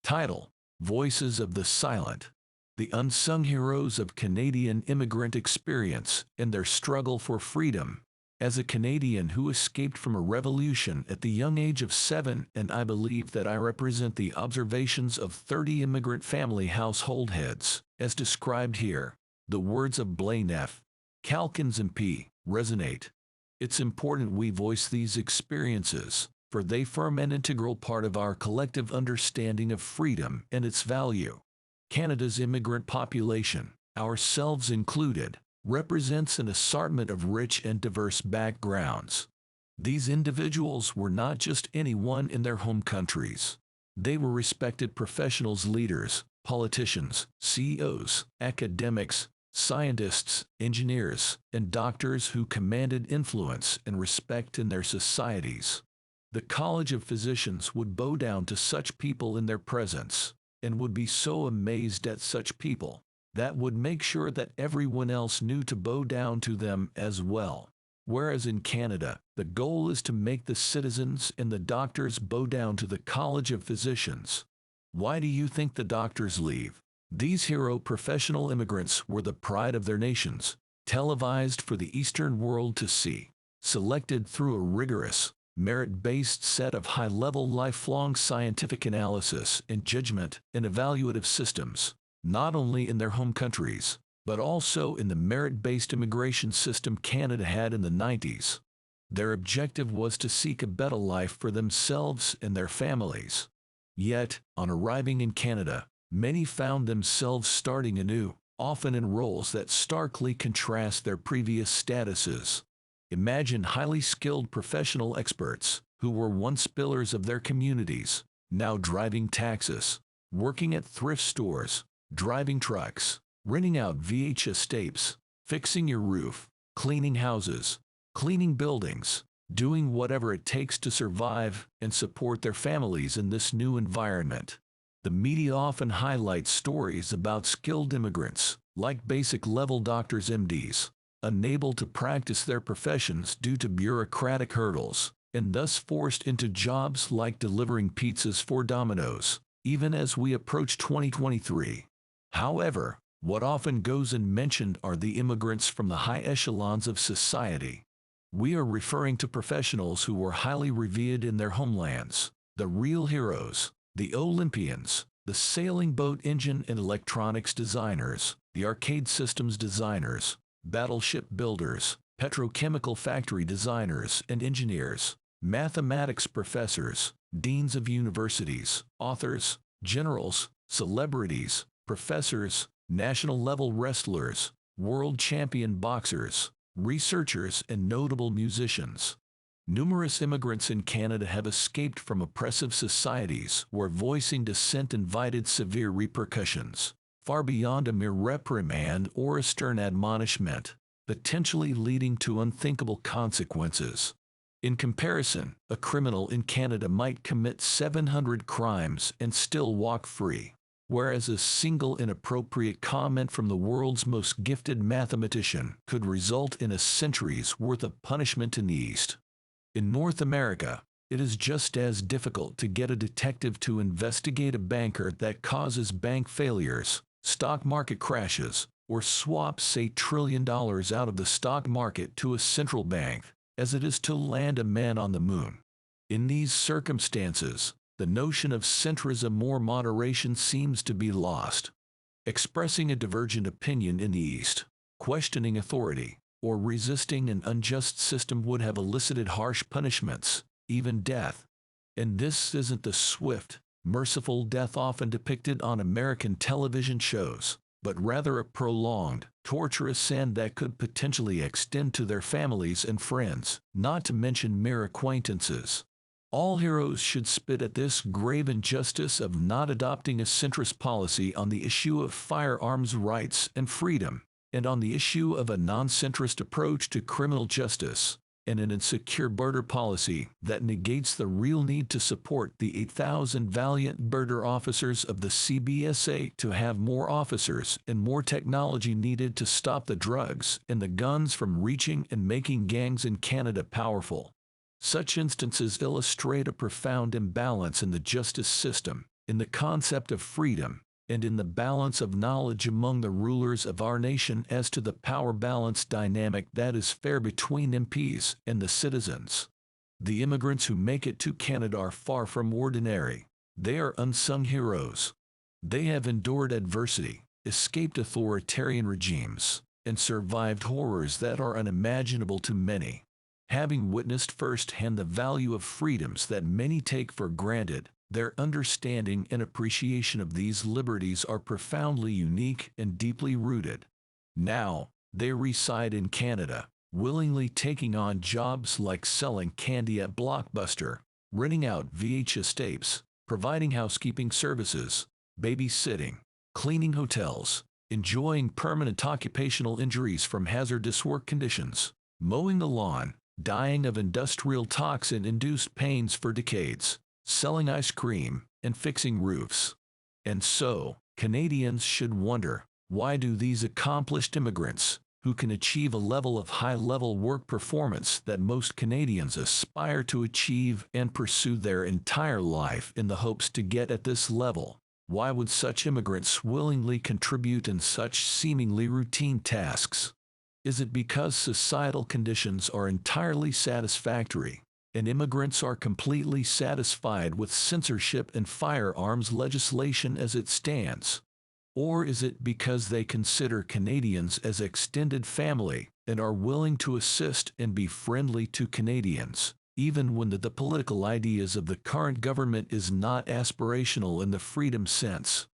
Title: Voices of the Silent. The Unsung Heroes of Canadian Immigrant Experience and Their Struggle for Freedom. As a Canadian who escaped from a revolution at the young age of 7, and I believe that I represent the observations of 30 immigrant family household heads, as described here, the words of Blaine F, Calkins MP, resonate. It's important we voice these experiences, for they form an integral part of our collective understanding of freedom and its value. Canada's immigrant population, ourselves included, represents an assortment of rich and diverse backgrounds. These individuals were not just anyone in their home countries. They were respected professionals, leaders, politicians, CEOs, academics, scientists, engineers, and doctors who commanded influence and respect in their societies. The College of Physicians would bow down to such people in their presence, and would be so amazed at such people, that would make sure that everyone else knew to bow down to them as well. Whereas in Canada, the goal is to make the citizens and the doctors bow down to the College of Physicians. Why do you think the doctors leave? These hero professional immigrants were the pride of their nations, televised for the Eastern world to see, selected through a rigorous, merit-based set of high-level lifelong scientific analysis and judgment and evaluative systems, not only in their home countries, but also in the merit-based immigration system Canada had in the 90s. Their objective was to seek a better life for themselves and their families. Yet, on arriving in Canada, many found themselves starting anew, often in roles that starkly contrast their previous statuses. Imagine highly skilled professional experts, who were once pillars of their communities, now driving taxis, working at thrift stores, driving trucks, renting out VHS tapes, fixing your roof, cleaning houses, cleaning buildings, doing whatever it takes to survive and support their families in this new environment. The media often highlights stories about skilled immigrants, like basic-level doctors, MDs, unable to practice their professions due to bureaucratic hurdles, and thus forced into jobs like delivering pizzas for Domino's, even as we approach 2023. However, what often goes unmentioned are the immigrants from the high echelons of society. We are referring to professionals who were highly revered in their homelands, the real heroes, the Olympians, the sailing boat engine and electronics designers, the arcade systems designers, battleship builders, petrochemical factory designers and engineers, mathematics professors, deans of universities, authors, generals, celebrities, professors, national-level wrestlers, world champion boxers, researchers, and notable musicians. Numerous immigrants in Canada have escaped from oppressive societies where voicing dissent invited severe repercussions, far beyond a mere reprimand or a stern admonishment, potentially leading to unthinkable consequences. In comparison, a criminal in Canada might commit 700 crimes and still walk free, whereas a single inappropriate comment from the world's most gifted mathematician could result in a century's worth of punishment in the East. In North America, it is just as difficult to get a detective to investigate a banker that causes bank failures, stock market crashes, or swaps $8 trillion out of the stock market to a central bank, as it is to land a man on the moon. In these circumstances, the notion of centrism or moderation seems to be lost. Expressing a divergent opinion in the East, questioning authority, or resisting an unjust system would have elicited harsh punishments, even death. And this isn't the swift, merciful death often depicted on American television shows, but rather a prolonged, torturous end that could potentially extend to their families and friends, not to mention mere acquaintances. All heroes should spit at this grave injustice of not adopting a centrist policy on the issue of firearms rights and freedom, and on the issue of a non-centrist approach to criminal justice, and an insecure border policy that negates the real need to support the 8,000 valiant border officers of the CBSA to have more officers and more technology needed to stop the drugs and the guns from reaching and making gangs in Canada powerful. Such instances illustrate a profound imbalance in the justice system, in the concept of freedom, and in the balance of knowledge among the rulers of our nation as to the power balance dynamic that is fair between MPs and the citizens. The immigrants who make it to Canada are far from ordinary. They are unsung heroes. They have endured adversity, escaped authoritarian regimes, and survived horrors that are unimaginable to many. Having witnessed firsthand the value of freedoms that many take for granted, their understanding and appreciation of these liberties are profoundly unique and deeply rooted. Now, they reside in Canada, willingly taking on jobs like selling candy at Blockbuster, renting out VHS tapes, providing housekeeping services, babysitting, cleaning hotels, enjoying permanent occupational injuries from hazardous work conditions, mowing the lawn, dying of industrial toxin-induced pains for decades, selling ice cream, and fixing roofs. And so, Canadians should wonder, why do these accomplished immigrants, who can achieve a level of high-level work performance that most Canadians aspire to achieve and pursue their entire life in the hopes to get at this level, why would such immigrants willingly contribute in such seemingly routine tasks? Is it because societal conditions are entirely satisfactory, and immigrants are completely satisfied with censorship and firearms legislation as it stands? Or is it because they consider Canadians as extended family and are willing to assist and be friendly to Canadians, even when the political ideas of the current government is not aspirational in the freedom sense?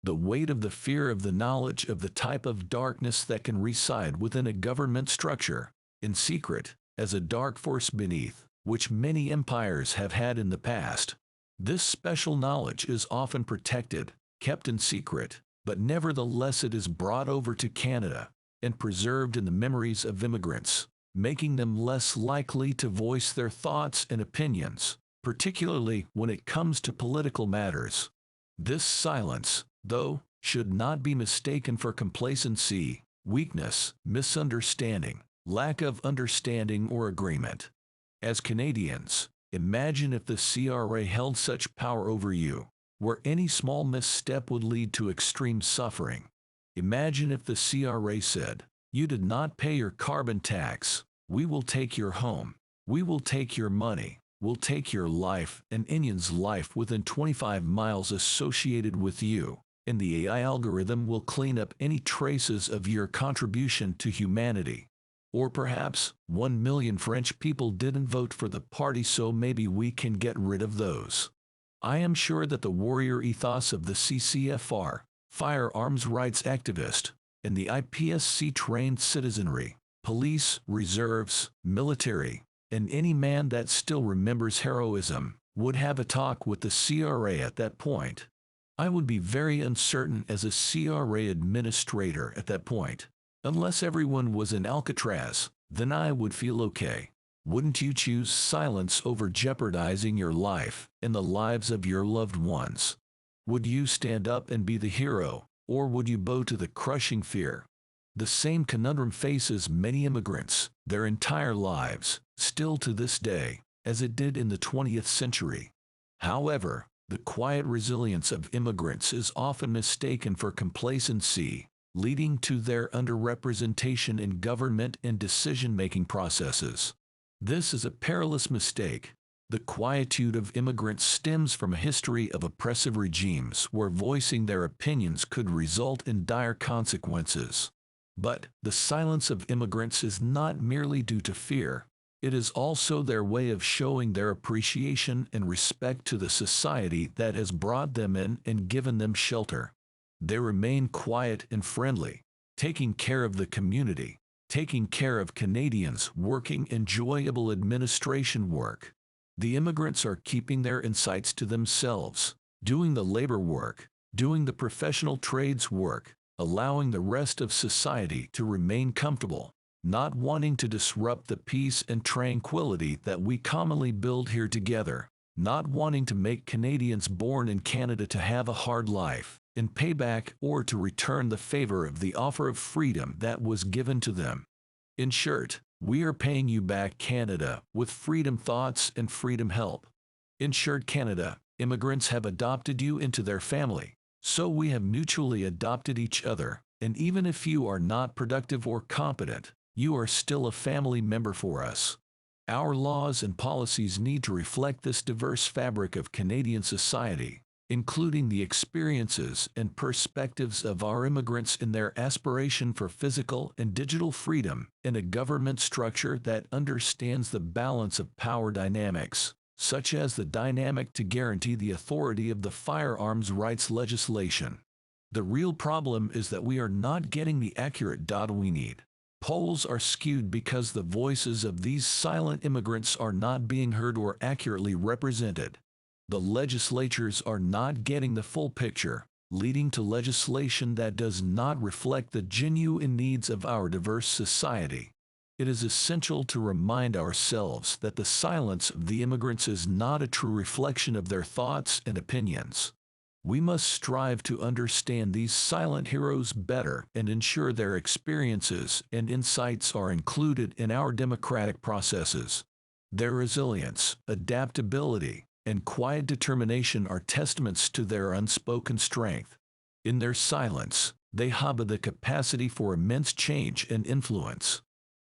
The weight of the fear of the knowledge of the type of darkness that can reside within a government structure, in secret, as a dark force beneath, which many empires have had in the past. This special knowledge is often protected, kept in secret, but nevertheless it is brought over to Canada and preserved in the memories of immigrants, making them less likely to voice their thoughts and opinions, particularly when it comes to political matters. This silence, though, should not be mistaken for complacency, weakness, misunderstanding, lack of understanding or agreement. As Canadians, imagine if the CRA held such power over you, where any small misstep would lead to extreme suffering. Imagine if the CRA said, "You did not pay your carbon tax. We will take your home. We will take your money. We'll take your life and anyone's life within 25 miles associated with you, and the AI algorithm will clean up any traces of your contribution to humanity." Or perhaps 1 million French people didn't vote for the party, so maybe we can get rid of those. I am sure that the warrior ethos of the CCFR, firearms rights activist, and the IPSC-trained citizenry, police, reserves, military, and any man that still remembers heroism, would have a talk with the CRA at that point. I would be very uncertain as a CRA administrator at that point. Unless everyone was in Alcatraz, then I would feel okay. Wouldn't you choose silence over jeopardizing your life and the lives of your loved ones? Would you stand up and be the hero, or would you bow to the crushing fear? The same conundrum faces many immigrants, their entire lives, still to this day, as it did in the 20th century. However, the quiet resilience of immigrants is often mistaken for complacency, leading to their underrepresentation in government and decision-making processes. This is a perilous mistake. The quietude of immigrants stems from a history of oppressive regimes where voicing their opinions could result in dire consequences. But the silence of immigrants is not merely due to fear. It is also their way of showing their appreciation and respect to the society that has brought them in and given them shelter. They remain quiet and friendly, taking care of the community, taking care of Canadians working enjoyable administration work. The immigrants are keeping their insights to themselves, doing the labor work, doing the professional trades work, allowing the rest of society to remain comfortable, not wanting to disrupt the peace and tranquility that we commonly build here together, not wanting to make Canadians born in Canada to have a hard life, in payback or to return the favor of the offer of freedom that was given to them. In short, we are paying you back, Canada, with freedom thoughts and freedom help. In short, Canada, Immigrants have adopted you into their family, so we have mutually adopted each other, and even if you are not productive or competent, you are still a family member for us. Our laws and policies need to reflect this diverse fabric of Canadian society, including the experiences and perspectives of our immigrants in their aspiration for physical and digital freedom in a government structure that understands the balance of power dynamics, such as the dynamic to guarantee the authority of the firearms rights legislation. The real problem is that we are not getting the accurate data we need. Polls are skewed because the voices of these silent immigrants are not being heard or accurately represented. The legislatures are not getting the full picture, leading to legislation that does not reflect the genuine needs of our diverse society. It is essential to remind ourselves that the silence of the immigrants is not a true reflection of their thoughts and opinions. We must strive to understand these silent heroes better and ensure their experiences and insights are included in our democratic processes. Their resilience, adaptability, and quiet determination are testaments to their unspoken strength. In their silence, they harbor the capacity for immense change and influence.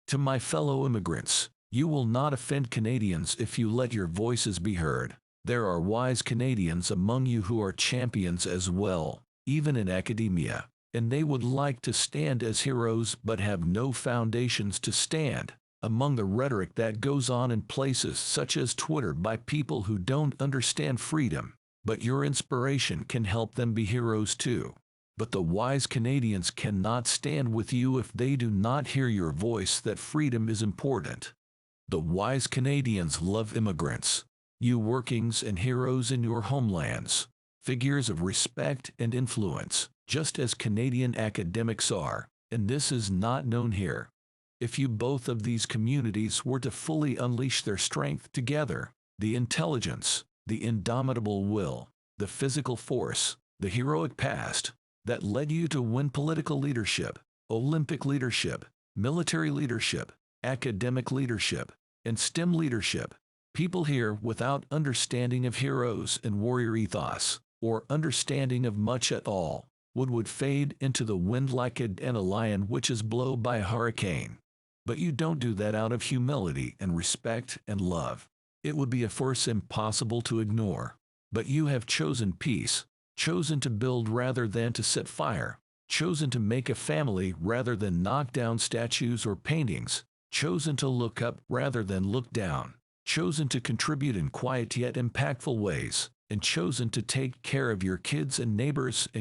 To my fellow immigrants, you will not offend Canadians if you let your voices be heard. There are wise Canadians among you who are champions as well, even in academia, and they would like to stand as heroes but have no foundations to stand among the rhetoric that goes on in places such as Twitter by people who don't understand freedom, but your inspiration can help them be heroes too. But the wise Canadians cannot stand with you if they do not hear your voice that freedom is important. The wise Canadians love immigrants, you workings and heroes in your homelands, figures of respect and influence, just as Canadian academics are, and this is not known here. If you both of these communities were to fully unleash their strength together, the intelligence, the indomitable will, the physical force, the heroic past, that led you to win political leadership, Olympic leadership, military leadership, academic leadership, and STEM leadership, people here without understanding of heroes and warrior ethos, or understanding of much at all, would fade into the wind like a dandelion which is blown by a hurricane. But you don't do that out of humility and respect and love. It would be a force impossible to ignore. But you have chosen peace, chosen to build rather than to set fire, chosen to make a family rather than knock down statues or paintings, chosen to look up rather than look down, chosen to contribute in quiet yet impactful ways, and chosen to take care of your kids and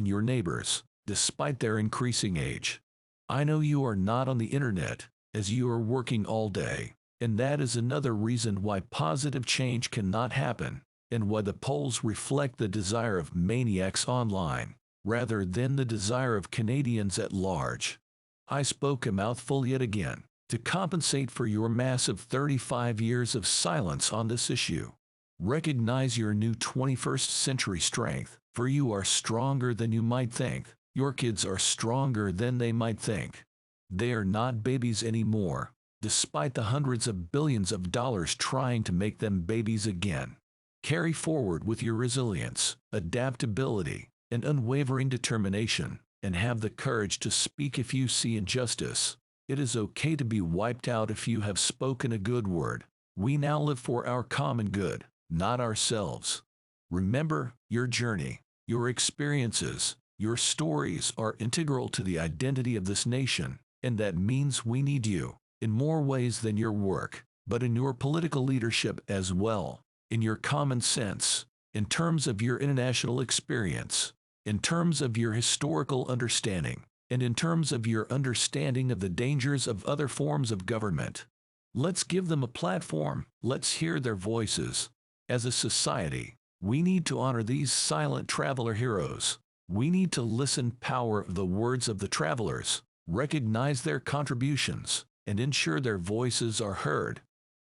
your neighbors, despite their increasing age. I know you are not on the internet, as you are working all day, and that is another reason why positive change cannot happen, and why the polls reflect the desire of maniacs online, rather than the desire of Canadians at large. I spoke a mouthful yet again, to compensate for your massive 35 years of silence on this issue. Recognize your new 21st century strength, for you are stronger than you might think. Your kids are stronger than they might think. They are not babies anymore, despite the hundreds of billions of dollars trying to make them babies again. Carry forward with your resilience, adaptability, and unwavering determination, and have the courage to speak if you see injustice. It is okay to be wiped out if you have spoken a good word. We now live for our common good, not ourselves. Remember, your journey, your experiences, your stories are integral to the identity of this nation, and that means we need you, in more ways than your work, but in your political leadership as well, in your common sense, in terms of your international experience, in terms of your historical understanding, and in terms of your understanding of the dangers of other forms of government. Let's give them a platform. Let's hear their voices. As a society, we need to honor these silent traveler heroes. We need to listen power of the words of the travelers, recognize their contributions, and ensure their voices are heard.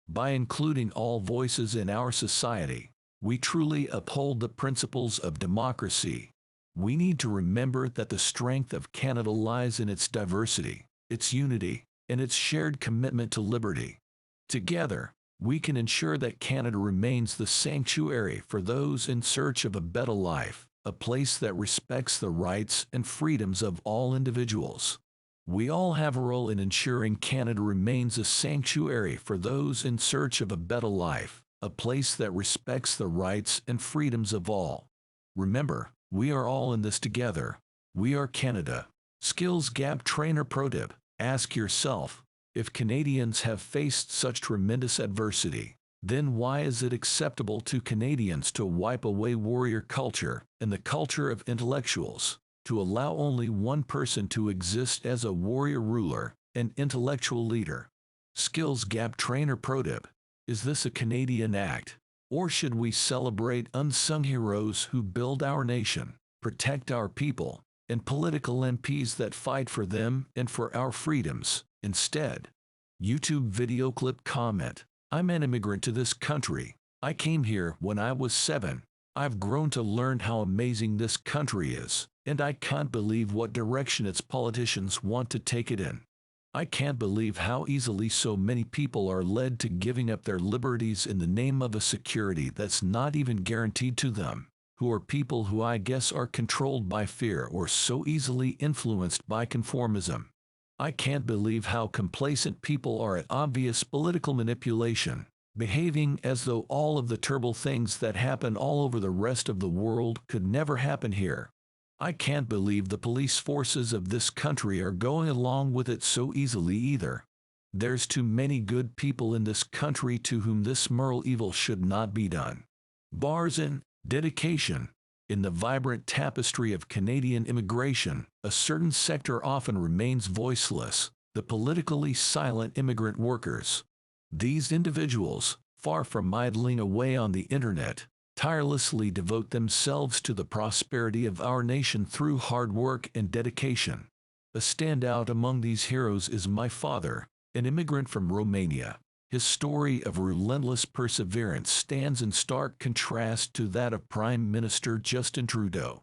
By including all voices in our society, we truly uphold the principles of democracy. We need to remember that the strength of Canada lies in its diversity, its unity, and its shared commitment to liberty. Together, we can ensure that Canada remains the sanctuary for those in search of a better life, a place that respects the rights and freedoms of all individuals. We all have a role in ensuring Canada remains a sanctuary for those in search of a better life, a place that respects the rights and freedoms of all. Remember, we are all in this together. We are Canada. Skills Gap Trainer Pro Tip: ask yourself, if Canadians have faced such tremendous adversity, then why is it acceptable to Canadians to wipe away warrior culture and the culture of intellectuals, to allow only one person to exist as a warrior ruler and intellectual leader? Skills Gap Trainer Pro Tip: is this a Canadian act? Or should we celebrate unsung heroes who build our nation, protect our people, and political MPs that fight for them and for our freedoms instead? YouTube video clip comment: I'm an immigrant to this country. I came here when I was 7. I've grown to learn how amazing this country is, and I can't believe what direction its politicians want to take it in. I can't believe how easily so many people are led to giving up their liberties in the name of a security that's not even guaranteed to them, who are people who I guess are controlled by fear or so easily influenced by conformism. I can't believe how complacent people are at obvious political manipulation, behaving as though all of the terrible things that happen all over the rest of the world could never happen here. I can't believe the police forces of this country are going along with it so easily either. There's too many good people in this country to whom this moral evil should not be done. Bars in dedication. In the vibrant tapestry of Canadian immigration, a certain sector often remains voiceless: the politically silent immigrant workers. These individuals, far from idling away on the internet, tirelessly devote themselves to the prosperity of our nation through hard work and dedication. A standout among these heroes is my father, an immigrant from Romania. His story of relentless perseverance stands in stark contrast to that of Prime Minister Justin Trudeau.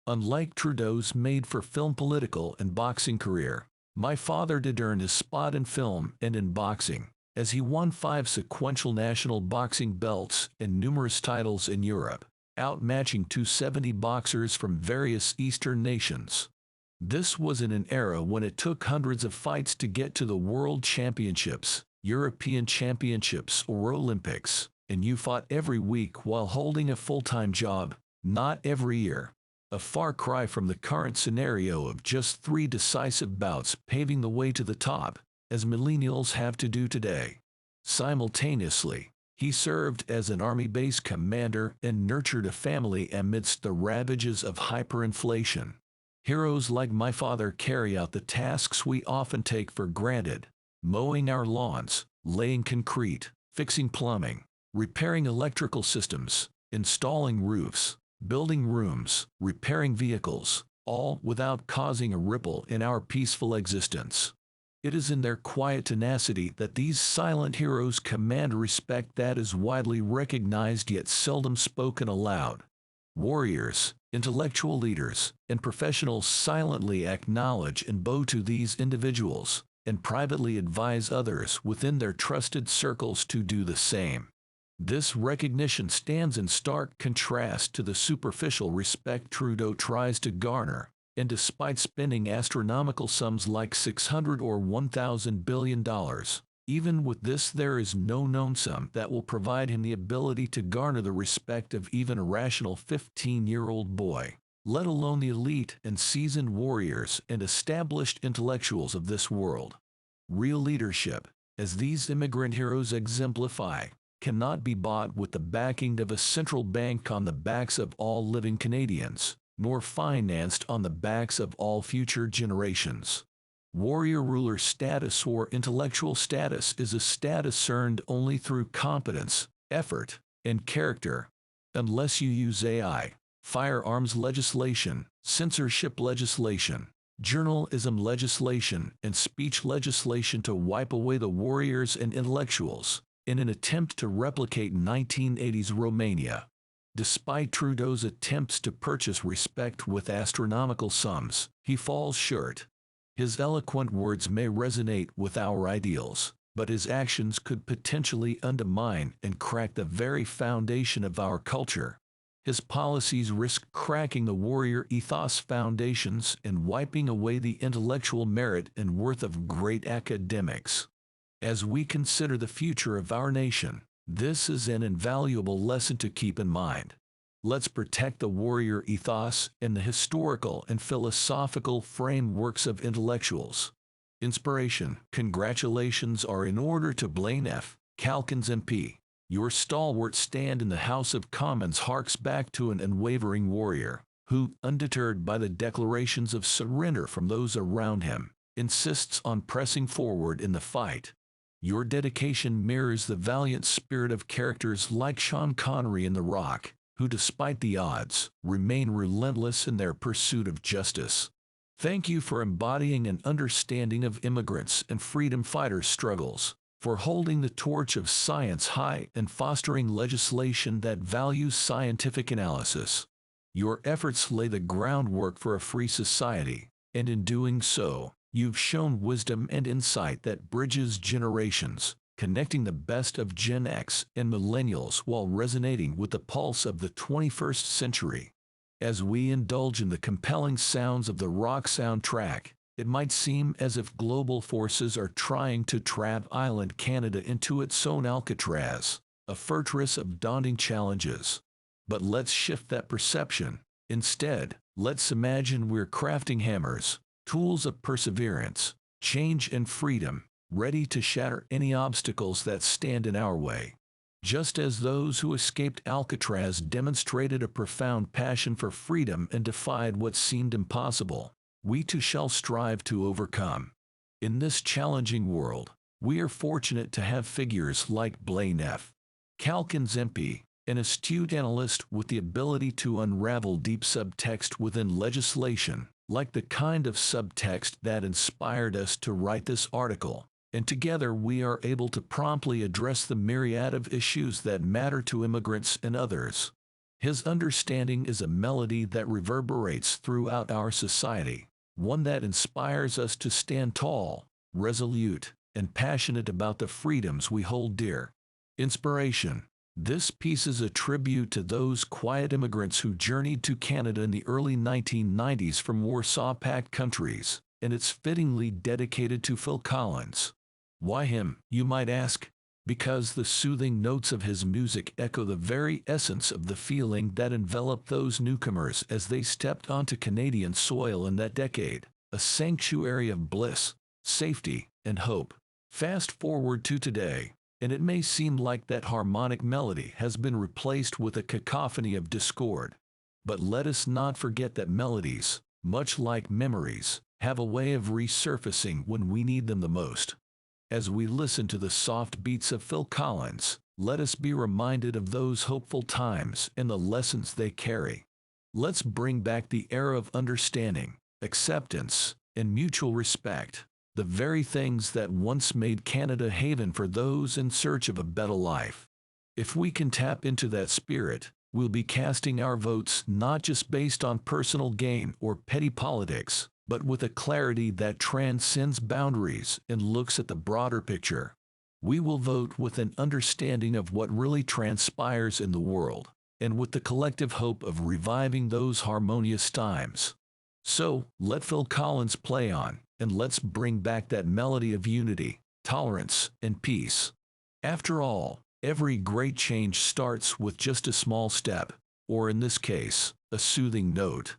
Unlike Trudeau's made-for-film political and boxing career, my father did earn his spot in film and in boxing, as he won 5 sequential national boxing belts and numerous titles in Europe, outmatching 270 boxers from various Eastern nations. This was in an era when it took hundreds of fights to get to the World Championships, European Championships, or Olympics, and you fought every week while holding a full-time job, not every year. A far cry from the current scenario of just 3 decisive bouts paving the way to the top, as millennials have to do today. Simultaneously, he served as an army base commander and nurtured a family amidst the ravages of hyperinflation. Heroes like my father carry out the tasks we often take for granted: mowing our lawns, laying concrete, fixing plumbing, repairing electrical systems, installing roofs, building rooms, repairing vehicles, all without causing a ripple in our peaceful existence. It is in their quiet tenacity that these silent heroes command respect that is widely recognized yet seldom spoken aloud. Warriors, intellectual leaders, and professionals silently acknowledge and bow to these individuals, and privately advise others within their trusted circles to do the same. This recognition stands in stark contrast to the superficial respect Trudeau tries to garner, and despite spending astronomical sums like $600 or $1,000 billion, even with this there is no known sum that will provide him the ability to garner the respect of even a rational 15-year-old boy, let alone the elite and seasoned warriors and established intellectuals of this world. Real leadership, as these immigrant heroes exemplify, cannot be bought with the backing of a central bank on the backs of all living Canadians, nor financed on the backs of all future generations. Warrior ruler status or intellectual status is a status earned only through competence, effort, and character. Unless you use AI, firearms legislation, censorship legislation, journalism legislation, and speech legislation to wipe away the warriors and intellectuals, in an attempt to replicate 1980s Romania. Despite Trudeau's attempts to purchase respect with astronomical sums, he falls short. His eloquent words may resonate with our ideals, but his actions could potentially undermine and crack the very foundation of our culture. His policies risk cracking the warrior ethos foundations and wiping away the intellectual merit and worth of great academics. As we consider the future of our nation, this is an invaluable lesson to keep in mind. Let's protect the warrior ethos and the historical and philosophical frameworks of intellectuals. Inspiration. Congratulations are in order to Blaine F., Calkins MP. Your stalwart stand in the House of Commons harks back to an unwavering warrior, who, undeterred by the declarations of surrender from those around him, insists on pressing forward in the fight. Your dedication mirrors the valiant spirit of characters like Sean Connery in The Rock, who despite the odds, remain relentless in their pursuit of justice. Thank you for embodying an understanding of immigrants and freedom fighters' struggles, for holding the torch of science high and fostering legislation that values scientific analysis. Your efforts lay the groundwork for a free society, and in doing so, you've shown wisdom and insight that bridges generations, connecting the best of Gen X and millennials while resonating with the pulse of the 21st century. As we indulge in the compelling sounds of the rock soundtrack, it might seem as if global forces are trying to trap island Canada into its own Alcatraz, a fortress of daunting challenges. But let's shift that perception. Instead, let's imagine we're crafting hammers, tools of perseverance, change and freedom, ready to shatter any obstacles that stand in our way. Just as those who escaped Alcatraz demonstrated a profound passion for freedom and defied what seemed impossible, we too shall strive to overcome. In this challenging world, we are fortunate to have figures like Blaine F., Calkins MP, an astute analyst with the ability to unravel deep subtext within legislation, like the kind of subtext that inspired us to write this article, and together we are able to promptly address the myriad of issues that matter to immigrants and others. His understanding is a melody that reverberates throughout our society, one that inspires us to stand tall, resolute, and passionate about the freedoms we hold dear. Inspiration. This piece is a tribute to those quiet immigrants who journeyed to Canada in the early 1990s from Warsaw Pact countries, and it's fittingly dedicated to Phil Collins. Why him, you might ask? Because the soothing notes of his music echo the very essence of the feeling that enveloped those newcomers as they stepped onto Canadian soil in that decade, a sanctuary of bliss, safety, and hope. Fast forward to today, and it may seem like that harmonic melody has been replaced with a cacophony of discord. But let us not forget that melodies, much like memories, have a way of resurfacing when we need them the most. As we listen to the soft beats of Phil Collins, let us be reminded of those hopeful times and the lessons they carry. Let's bring back the era of understanding, acceptance, and mutual respect, the very things that once made Canada a haven for those in search of a better life. If we can tap into that spirit, we'll be casting our votes not just based on personal gain or petty politics, but with a clarity that transcends boundaries and looks at the broader picture. We will vote with an understanding of what really transpires in the world, and with the collective hope of reviving those harmonious times. So, let Phil Collins play on, and let's bring back that melody of unity, tolerance, and peace. After all, every great change starts with just a small step, or in this case, a soothing note.